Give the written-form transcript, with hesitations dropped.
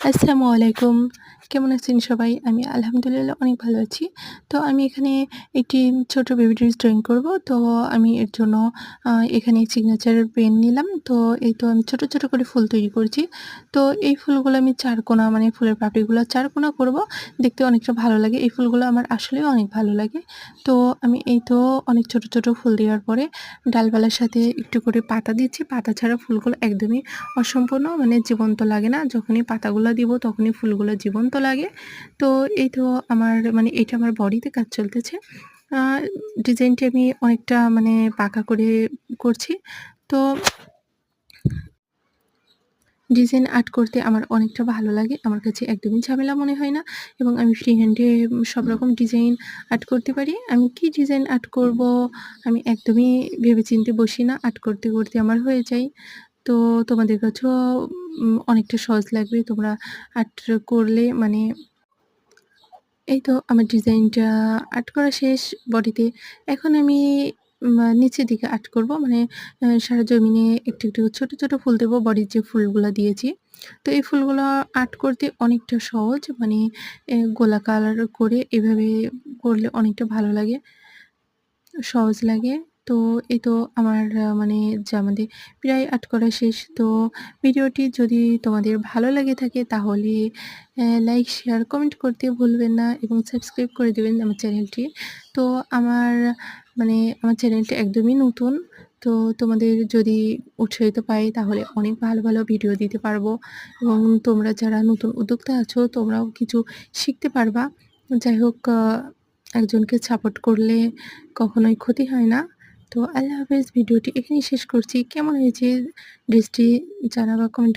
আসসালামু আলাইকুম। কেমন আছেন সবাই? আমি আলহামদুলিল্লাহ অনেক ভালো আছি। তো আমি এখানে একটি ছোট বেবি ড্রেস ড্রইং করব। তো আমি এর জন্য এখানে সিগনেচার পেন নিলাম। তো এই তো আমি ছোট, ছোট করে ফুল তৈরি করছি। তো এই ফুলগুলো আমি চারকোনা মানে ফুলের পাপড়িগুলো চারকোনা করব। দেখতে অনেকটা ভালো লাগে। এই ফুলগুলো আমার আসলেও অনেক ভালো লাগে। তো আমি এই তো অনেক ছোট, ছোট ফুল দেওয়ার পরে ডালপালার সাথে একটু করে পাতা দিচ্ছি। পাতা ছাড়া ফুলগুলো একদমই অসম্পূর্ণ মানে জীবন্ত লাগে না। যখনই পাতাগুলা দিব তখনই ফুলগুলো জীবন্ত লাগে। তো এই তো আমার মানে এটা আমার বডিতে কাজ চলতেছে। আ ডিজাইনটি আমি অনেকটা মানে পাকা করে করছি। তো ডিজাইন আর্ট করতে আমার অনেকটা ভালো লাগে। আমার কাছে একদমই ঝামেলা মনে হয় না এবং আমি ফ্রি হ্যান্ডে সব রকম ডিজাইন আর্ট করতে পারি। আমি কি ডিজাইন আর্ট করব আমি একদমই ভেবেচিন্তে বসি না। আর্ট করতে, করতে আমার হয়ে যায়। তো তোমাদের কাছেও অনেকটা সহজ লাগবে। তোমরা আর্ট করলে মানে এই তো আমার ডিজাইনটা আর্ট করা শেষ বডিতে। এখন আমি নিচের দিকে আর্ট করব। মানে সারা জমিনে একটু, একটু ছোট, ছোট ফুল দেব বডির যে ফুলগুলা দিয়েছি। তো এই ফুলগুলা আর্ট করতে অনেকটা সহজ। মানে গোলাকার করে এভাবে করলে অনেকটা ভালো লাগে। সহজ লাগে। তো এই তো আমার মানে আমাদের প্রায় আর্ট করা শেষ। তো ভিডিওটি যদি তোমাদের ভালো লেগে থাকে তাহলে লাইক, শেয়ার, কমেন্ট করতে ভুলবেন না এবং সাবস্ক্রাইব করে দিবেন আমার চ্যানেলটি। তো আমার মানে আমার চ্যানেলটি একদমই নতুন। তো তোমাদের যদি উৎসাহিত পাই তাহলে অনেক ভালো, ভালো ভিডিও দিতে পারবো এবং তোমরা যারা নতুন উদ্যোক্তা আছো তোমরাও কিছু শিখতে পারবা। যাই হোক একজনকে সাপোর্ট করলে কখনোই ক্ষতি হয় না। তো আল্লাহ হাফেজ। ভিডিওটি এখানেই শেষ করছি। কেমন হয়েছে ড্রেসটি জানাবা কমেন্ট